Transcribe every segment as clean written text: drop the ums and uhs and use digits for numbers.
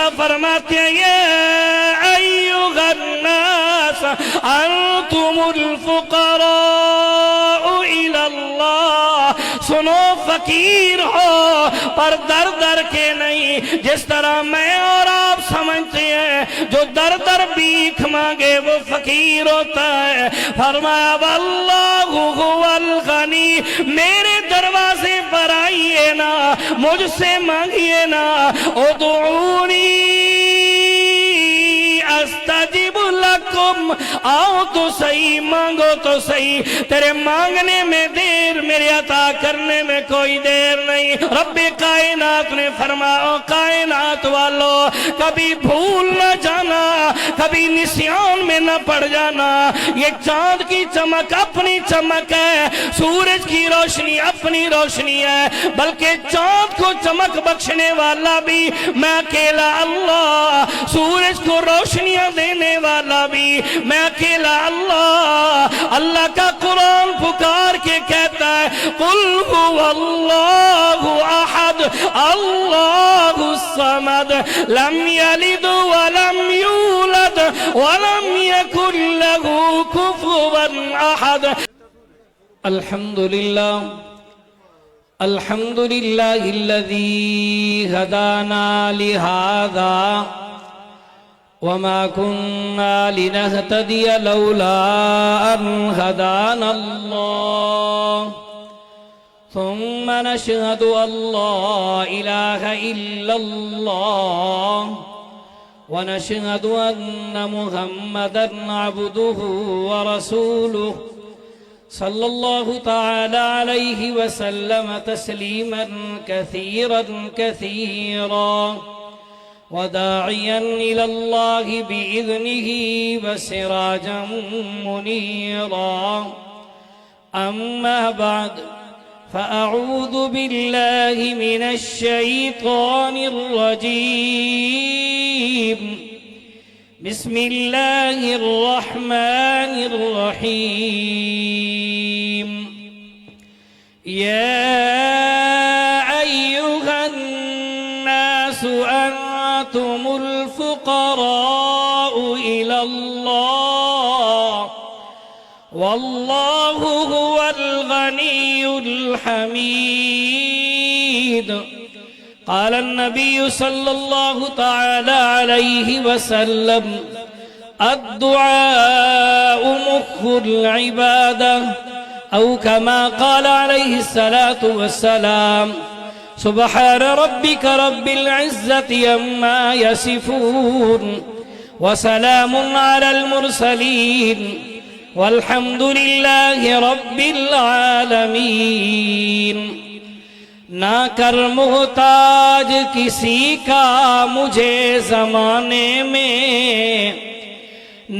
اللہ فرماتے ہیں یا ایھا الناس انتم الفقراء الی اللہ، سنو فقیر ہو پر در در کے نہیں، جس طرح میں اور آپ سمجھتے ہیں جو در در بھیک مانگے وہ فقیر ہوتا ہے۔ فرمایا واللہ هو الغنی، میرے دروازے پر آئیے نا، مجھ سے مانگیے نا، ادعونی استجب لکم، آؤ تو صحیح، مانگو تو صحیح، تیرے مانگنے میں دیر، میرے عطا کرنے میں کوئی دیر نہیں۔ رب کائنات نے فرمایا کائنات والو کبھی بھول نہ جانا، کبھی نسیان میں نہ پڑ جانا، یہ چاند کی چمک اپنی چمک ہے، سورج کی روشنی اپنی روشنی ہے، بلکہ چاند کو چمک بخشنے والا بھی میں اکیلا اللہ، سورج کو روشنیاں دینے والا بھی میں اکیلا اللہ۔ اللہ کا قرآن پکار کے کہتا ہے قل هو اللہ احد اللہ الصمد لم یلد ولم یولد ولم یکن له کفوا احد۔ الحمدللہ الذی ہدانا لہذا وما كنا لنهتدي لولا أن هدانا الله، ثم نشهد أن لا إله إلا الله ونشهد أن محمدا عبده ورسوله صلى الله تعالى عليه وسلم تسليما كثيرا كثيرا، وداعيا إلى الله بإذنه وسراجا منيرا، أما بعد فأعوذ بالله من الشيطان الرجيم، بسم الله الرحمن الرحيم، يا أيها الناس أنتم الفقراء إلى الله والله هو الغني الحميد۔ قال النبي صلى الله تعالى عليه وسلم الدعاء مخ العبادة، أو كما قال عليه الصلاة والسلام سبحان ربك رب العزة عما يصفون وسلام على المرسلين والحمد لله رب العالمين۔ نہ کر محتاج کسی کا مجھے زمانے میں،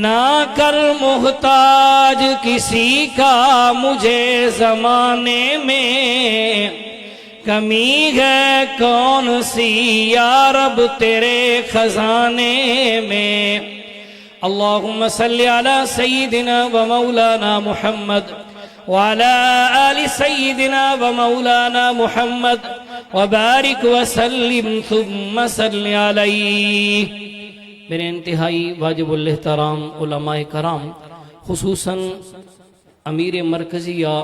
نہ کر محتاج کسی کا مجھے زمانے میں، کمی ہے کون سی یا رب تیرے خزانے میں۔ اللہم صلی علی سیدنا و مولانا محمد وعلى آل سيدنا ومولانا محمد وبارك وسلم ثم صل عليه۔ میرے انتہائی واجب الاحترام علماء کرام، خصوصاً امیر مرکزیہ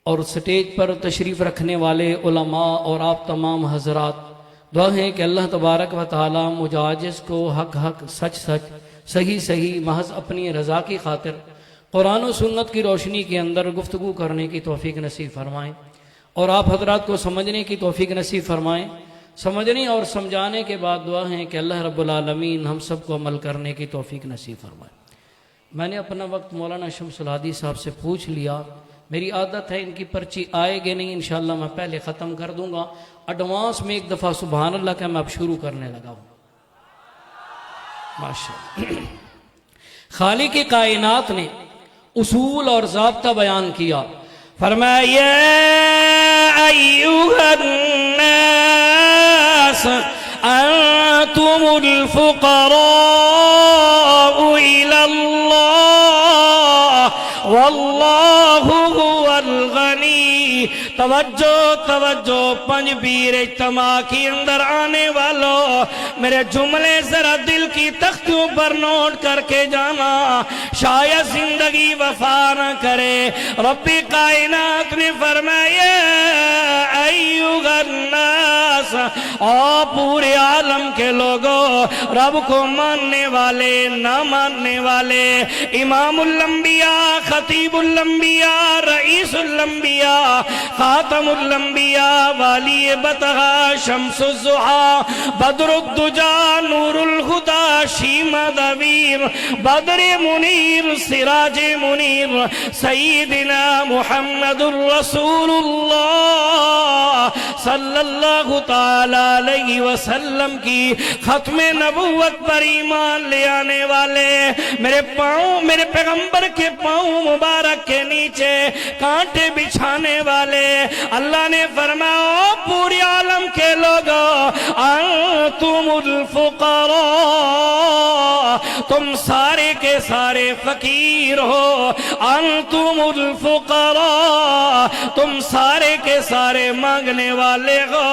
اور سٹیج پر تشریف رکھنے والے علماء اور آپ تمام حضرات، دعا ہے کہ اللہ تبارک و تعالی مجھ عاجز کو حق حق، سچ سچ، صحیح صحیح، محض اپنی رضا کی خاطر قرآن و سنت کی روشنی کے اندر گفتگو کرنے کی توفیق نصیب فرمائیں، اور آپ حضرات کو سمجھنے کی توفیق نصیب فرمائیں۔ سمجھنے اور سمجھانے کے بعد دعا ہے کہ اللہ رب العالمین ہم سب کو عمل کرنے کی توفیق نصیب فرمائے۔ میں نے اپنا وقت مولانا شمس الہادی صاحب سے پوچھ لیا، میری عادت ہے ان کی پرچی آئے گی نہیں، انشاءاللہ میں پہلے ختم کر دوں گا۔ ایڈوانس میں ایک دفعہ سبحان اللہ کہ میں اب شروع کرنے لگا ہوں۔ ماشاءاللہ، خالق کائنات نے اصول اور ضابطہ بیان کیا، فرمایا یا ایھا الناس انتم الفقراء الى اللہ واللہ هو الغنی۔ توجہ توجہ، پنج بیر اجتماع کی اندر آنے والوں، میرے جملے ذرا دل کی تختیوں پر نوٹ کر کے جانا، شاید زندگی وفا نہ کرے۔ رب کائنات نے فرمایا ایھا الناس، او پورے عالم کے لوگوں، رب کو ماننے والے نہ ماننے والے، امام الانبیاء، خطیب الانبیاء، رئیس الانبیاء، خاتم الانبیاء، والی بطحا، شمس الضحیٰ، بدر الدجا، نور الہدی، شیما دویر، بدر منیر، سراج منیر، سیدنا محمد الرسول اللہ صلی اللہ تعالی علیہ وسلم کی ختم نبوت پر ایمان لے آنے والے، میرے پاؤں، میرے پیغمبر کے پاؤں مبارک کے نیچے کانٹے بچھانے والے، اللہ نے فرمایا پورے عالم کے لوگوں، انتم الفقراء، تم سارے کے سارے فقیر ہو، انتم الفقراء، تم سارے کے سارے مانگنے والے ہو،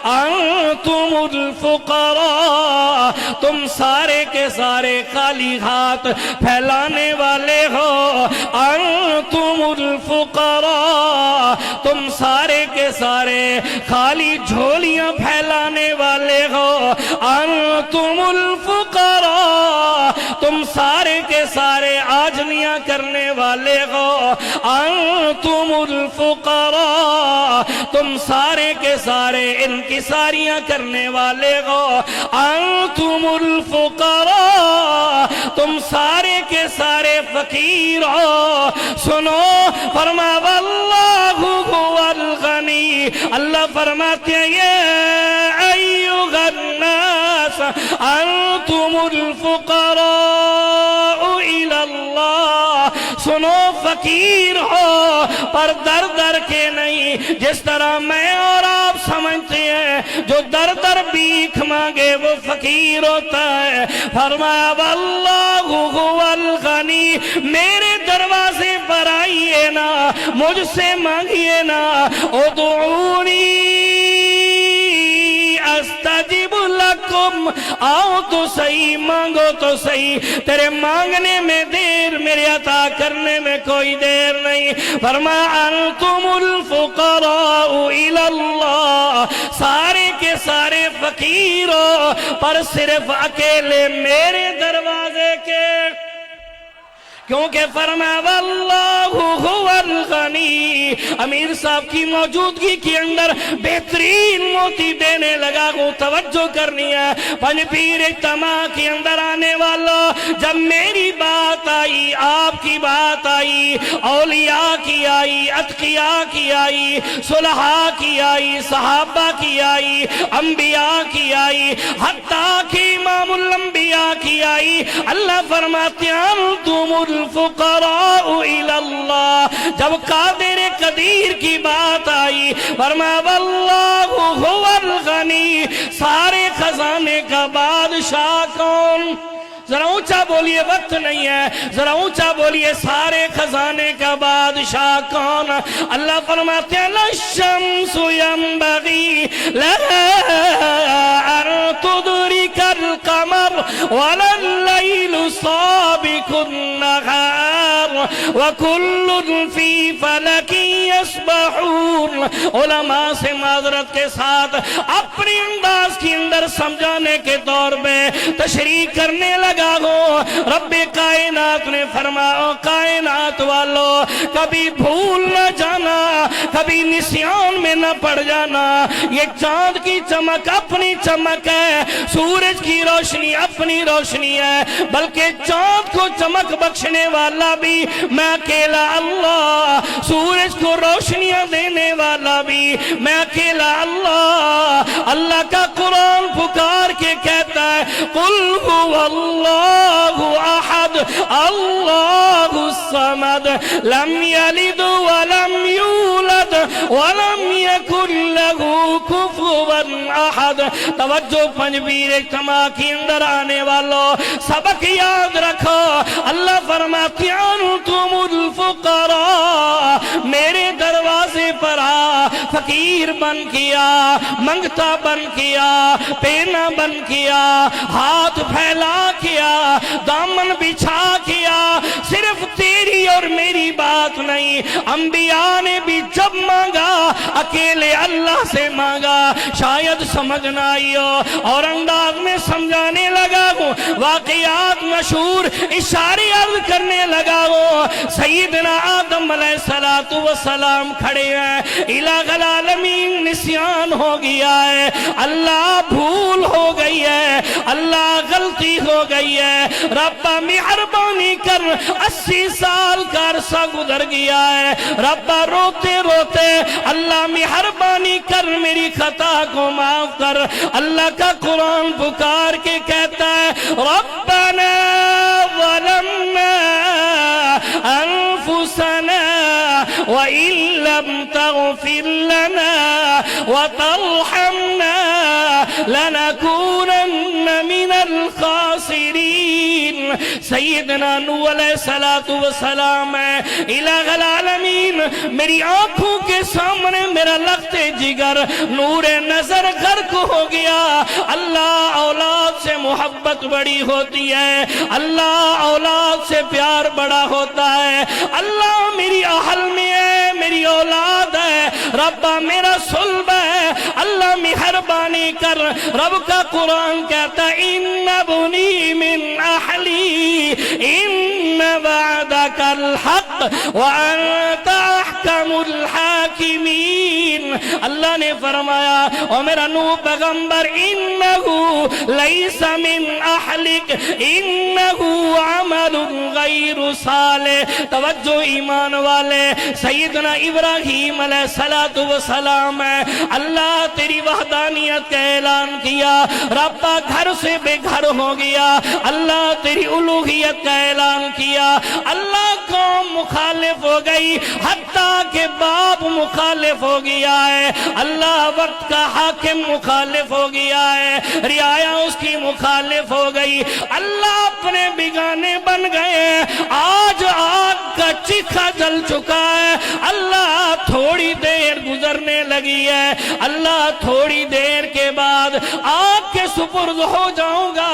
انتم الفقراء، تم سارے کے سارے خالی ہاتھ پھیلانے والے ہو، انتم الفقراء، تم سارے کے سارے خالی جھولیاں پھیلانے والے ہو، انتم الفقراء، تم سارے کے سارے آجنیاں کرنے والے ہو، انتم الفقراء، تم سارے کے سارے انکساریاں کرنے والے ہو، انتم الفقراء، تم سارے کے سارے فقیر ہو۔ سنو، فرما واللہ هو الغنی، اللہ فرماتے ہیں یا ایھا الناس انتم الفقراء الی اللہ، سنو فقیر ہو پر در در کے نہیں، جس طرح میں اور آپ سمجھتے ہیں جو در در بھیک مانگے وہ فقیر ہوتا ہے، فرمایا واللہ هو الغنی، میرے دروازے پر آئیے نا، مجھ سے مانگیے نا، ادعونی استجب لکم، آؤ تو صحیح، مانگو تو صحیح، تیرے مانگنے میں دیر، میرے عطا کرنے میں کوئی دیر نہیں۔ فرمایا انتم الفقراء الی اللہ، سارے کے سارے فقیر ہو پر صرف اکیلے میرے دروازے کے، کیونکہ فرمایا واللہ هو الغنی، امیر صاحب کی موجودگی کے اندر بہترین موتی دینے لگا ہوں، توجہ کرنی ہے، پنج پیر اجتماع کے اندر آنے والا، جب میری بات آئی، آپ کی بات آئی، اولیاء کی آئی، اتقیاء کی آئی، صلحاء کی آئی، صحابہ کی آئی، انبیاء کی آئی، حتیٰ کہ امام الانبیاء کی آئی، اللہ فرماتے ہیں انتم الفقراء الی اللہ، جب قادر قدیر کی بات آئی، فرمایا واللہ هو الغنی، سارے خزانے کا بادشاہ کون؟ ذرا اونچا بولیے، وقت نہیں ہے، ذرا اونچا بولیے، سارے خزانے کا بادشاہ کون؟ اللہ فرماتے ہیں للشمس ينبغي لها ان تدرك القمر ولا الليل سابق النهار وكل في فلك يسبحون۔ علماء سے معذرت کے ساتھ اپنی انداز کے اندر سمجھانے کے طور پہ تشریح کرنے لگا ہو، رب کائنات نے فرمایا کائنات والو، کبھی بھول نہ جانا، کبھی نسیان میں نہ پڑ جانا، یہ چاند کی چمک اپنی چمک ہے، سورج کی روشنی اپنی روشنی ہے، بلکہ چاند کو چمک بخشنے والا بھی میں اکیلا اللہ، سورج کو روشنیاں دینے والا بھی میں اکیلا اللہ۔ اللہ کا قرآن پکار کے کہتا ہے قل هو اللہ احد اللہ الصمد لم یلد ولم یولد ولم يكن له كفوا احد. توجہ پنجبیر اجتماع کے اندر آنے والوں سبق یاد رکھو. اللہ فرماتے ہیں انتم الفقراء، میرے دروازے پر آ، فقیر بن کیا، منگتا بن کیا، پینا بن کیا، ہاتھ پھیلا کیا، دامن بچھا کیا. صرف تیری اور میری بات نہیں، انبیاء نے بھی جب مانگا اکیلے اللہ سے مانگا. شاید سمجھ نہ آئی ہو اور انداز میں سمجھانے لگا ہوں، واقعات مشہور اشارے عرض کرنے لگا ہوں. سیدنا آدم علیہ السلام کھڑے ہیں، الہ العالمین نسیان ہو گیا ہے، اللہ بھول ہو گئی ہے، اللہ غلطی ہو گئی ہے. ربا مہربانی کر، 80 سال کا عرصہ گزر گیا ہے. ربا روتے روتے اللہ مہربانی کر، میری خطا کو معاف کر. اللہ کا قرآن پکار کے کہتا ہے ربنا ظلمنا انفسنا وَإِن لَّمْ تَغْفِرْ لَنَا وَتَرْحَمْنَا لَنَكُونَنَّ مِنَ الْخَاسِرِينَ. سیدنا نوح علیہ السلام ہے، الہ العالمین میری آنکھوں کے سامنے میرا لخت جگر نور نظر غرق ہو گیا. اللہ اولاد سے محبت بڑی ہوتی ہے، اللہ اولاد سے پیار بڑا ہوتا ہے. اللہ میری اہل میں ہے، میری اولاد ہے، ربا میرا صلب ہے، اللہ مہربانی کر. رب کا قرآن کہتا ہے ان بنی من اہلی ان وعدک الحق وانت احکم الحاکمین. اللہ نے فرمایا او میرا نوح پیغمبر انہو لیس من اہلک انہو عمل غیر صالح. توجہ ایمان والے، سیدنا ابراہیم علیہ السلام ہے، اللہ تیری وحدانیت کا اعلان کیا، ربا گھر سے بے گھر ہو گیا. اللہ تیری الوہیت کا اعلان کیا، اللہ قوم مخالف ہو گئی، حتیٰ کہ باپ مخالف ہو گیا ہے. اللہ وقت کا حاکم مخالف ہو گیا ہے، رعایا اس کی مخالف ہو گئی. اللہ اپنے بگانے بن گئے. آج آگ کا چیخا جل چکا ہے. اللہ تھوڑی دیر گزرنے لگی ہے، اللہ تھوڑی دیر کے بعد آگ کے سپرد ہو جاؤں گا.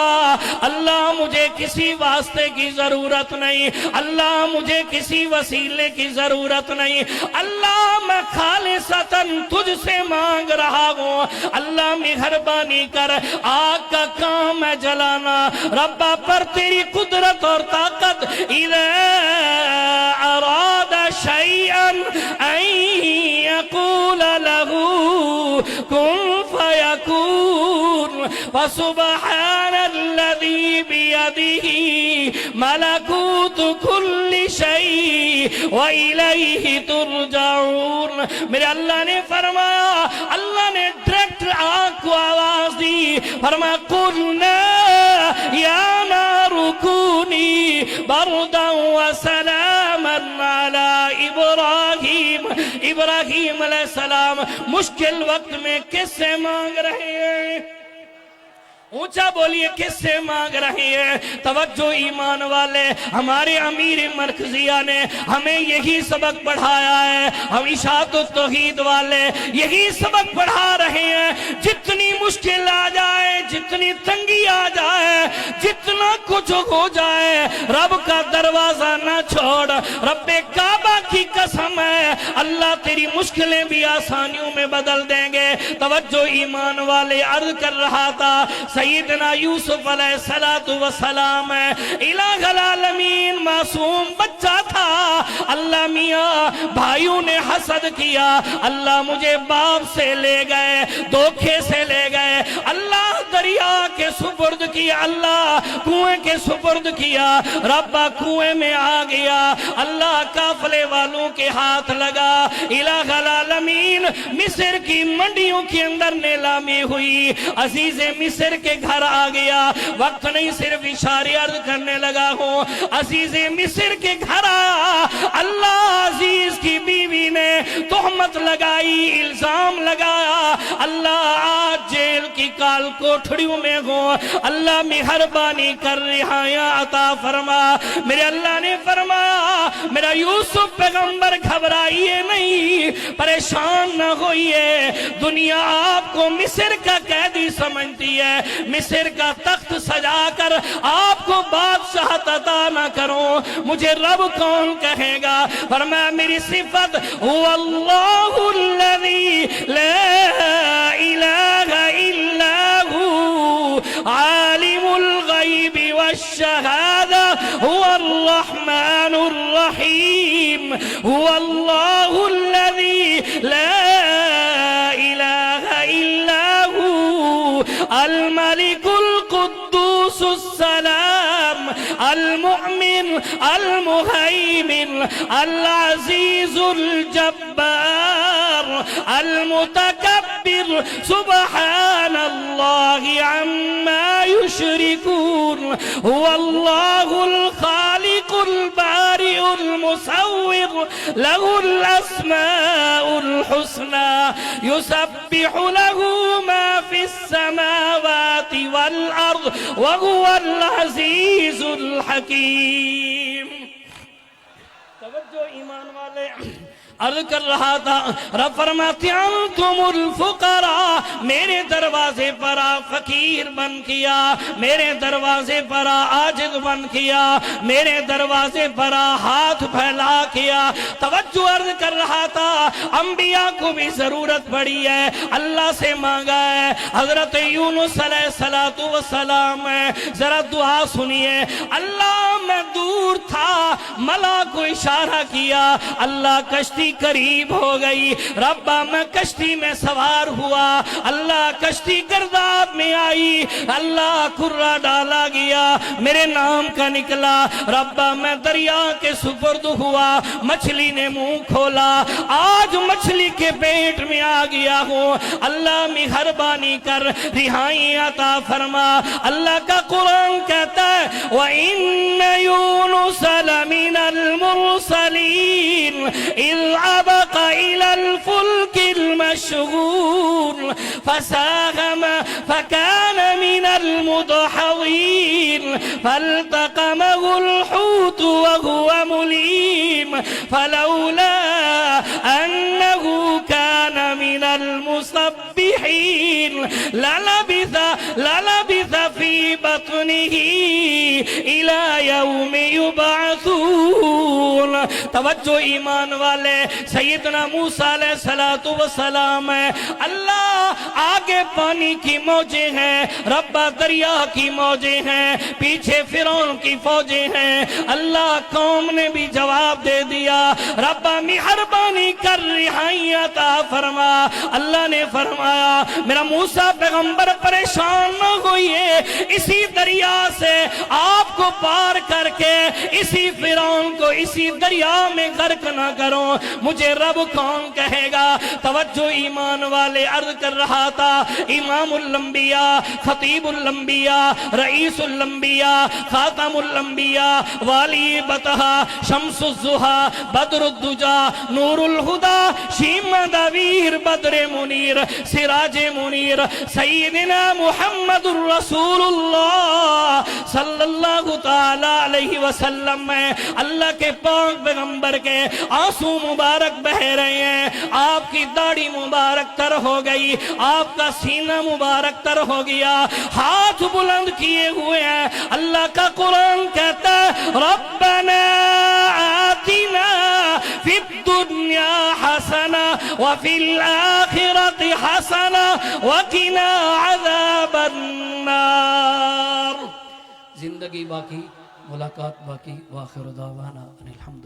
اللہ مجھے کسی واسطے کی ضرورت نہیں، اللہ مجھے کسی وسیلے کی ضرورت نہیں. اللہ میں خالصتاً تجھ سے مانگ رہا ہوں. اللہ مہربانی کر، آگ کا کام ہے جلانا، ربا پر تیری قدرت اور طاقت. اذا اراد شيئا ان يقول له كن فيكون. فسبحان الذي بيده ملكوت كل شيء وإليه ترجعون. میرے اللہ نے فرمایا، اللہ نے ڈائریکٹ آگ کو آواز دی، فرمایا قلنا یا نار کونی بردا وسلاما علی ابراہیم. ابراہیم علیہ السلام مشکل وقت میں کس سے مانگ رہے ہیں؟ اونچا بولیے، کس سے مانگ رہے ہیں؟ توجہ ایمان والے، ہمارے امیر مرکزیہ نے ہمیں یہی سبق پڑھایا ہے. ہم اشاعت التوحید والے یہی سبق پڑھا رہے ہیں. جتنی مشکل آ جائے، جتنی تنگی آ جائے، جتنا کچھ ہو جائے، رب کا دروازہ نہ چھوڑ. رب کعبہ کی قسم ہے، اللہ تیری مشکلیں بھی آسانیوں میں بدل دیں گے. توجہ ایمان والے، عرض کر رہا تھا سیدنا یوسف علیہ السلام ہے، الہ العالمین معصوم بچہ تھا. اللہ میاں بھائیوں نے حسد کیا، اللہ مجھے باپ سے لے گئے، دھوکے سے لے گئے، اللہ دریا کے سپرد کیا، اللہ کنویں کے سپرد کیا، ربا کنویں میں آ گیا، اللہ قافلے والوں کے ہاتھ لگا، الہ العالمین مصر کی منڈیوں کے اندر نیلامی ہوئی، عزیز مصر کے گھر آ گیا، وقت نہیں صرف اشارے عرض کرنے لگا ہوں، عزیز مصر کے گھر آیا، اللہ عزیز کی بیوی نے تہمت لگائی، الزام لگایا، اللہ آج جیل کی کال کوٹھڑیوں میں ہوں، اللہ مہربانی کر رہایاں عطا فرما۔ میرے اللہ نے فرمایا میرا یوسف پیغمبر گھبرائیے نہیں، پریشان نہ ہوئیے، دنیا آپ کو مصر کا قیدی سمجھتی ہے، مصر کا تخت سجا کر آپ کو بادشاہت عطا نہ کروں، مجھے رب کون کہے گا؟ فرمایا میری صفت هو اللہ الذی لا الہ الا ہو عالم الغیب والشہادہ هو الرحمن الرحیم هو اللہ الذی لا الہ الا ہو الملک القدوس السلام المؤمن المہیمن العزیز الجبار المتکبر سبحان اللہ عما یشرکون هو اللہ الخالق البارئ المصور له الاسماء الحسنى يسبح له ما في السماوات والارض وهو العزیز الحکیم۔ توجہ ایمان والے، عرض کر رہا تھا رب فرماتے انتم الفقراء، میرے دروازے پر فقیر بن کیا، میرے دروازے پر عاجز بن کیا، میرے دروازے پر ہاتھ پھیلا کیا۔ توجہ عرض کر رہا تھا انبیاء کو بھی ضرورت پڑی ہے، اللہ سے مانگا ہے، حضرت یونس علیہ السلام ہے، ذرا دعا سنیے، اللہ میں دور تھا، ملا کو اشارہ کیا، اللہ کشتی قریب ہو گئی، ربا میں کشتی میں سوار ہوا، اللہ کشتی گرداب میں آئی، اللہ کرہ ڈالا گیا، میرے نام کا نکلا، ربا میں دریا کے سپرد ہوا، مچھلی نے منہ کھولا، آج مچھلی کے پیٹ میں آ گیا ہوں، اللہ مہربانی کر رہائی عطا فرما۔ اللہ کا قرآن کہتا ہے وَإِنَّ يُونُسَ لَمِنَ الْمُرْسَلِينَ إِذْ أَبَقَ إِلَى الْفُلْكِ الْمَشْحُونِ فَسَاهَمَ فَكَانَ مِنَ الْمُدْحَضِينَ فَالْتَقَمَهُ الْحُوتُ وَهُوَ مُلِيمٌ فَلَوْلَا أَنَّهُ كَانَ مِنَ الْمُسَبِّحِينَ لَلَبِثَ فِي بَطْنِهِ إِلَى يَوْمِ يُبْعَثُونَ۔ توجہ ایمان والے، سیدنا موسیٰ علیہ السلام ہے، اللہ آگے پانی کی موجیں ہیں، ربا دریا کی موجیں ہیں، پیچھے فرعون کی فوجیں ہیں، اللہ قوم نے بھی جواب دے دیا، ربا مہربانی کر رہائی عطا فرما۔ اللہ نے فرمایا میرا موسیٰ پیغمبر پریشان نہ ہوئیے، اسی دریا سے آپ کو پار کر کے اسی فرعون کو اسی دریا میں غرق نہ کرو، مجھے رب کون کہے گا؟ توجہ ایمان والے، عرض کر رہا تھا امام الانبیاء، خطیب الانبیاء، رئیس الانبیاء، خاتم الانبیاء، والی بطحا، شمس الضحا، بدر الدجا، نور الہدا، شیمہ دویر، بدر منیر، سراج منیر، سیدنا محمد الرسول اللہ صلی اللہ تعالی علیہ وسلم میں اللہ کے پاک پیغمبر کے آنسو مبارک بہ رہے ہیں، آپ کی داڑھی مبارک تر ہو گئی، آپ کا سینہ مبارک تر ہو گیا، ہاتھ بلند کیے ہوئے ہیں۔ اللہ کا قرآن کہتا ہے ربنا آتنا فی الدنیا حسنہ وفی الآخرۃ حسنہ وقنا عذاب النار۔ زندگی باقی، ملاقات باقی، وآخر دعوانا ان الحمد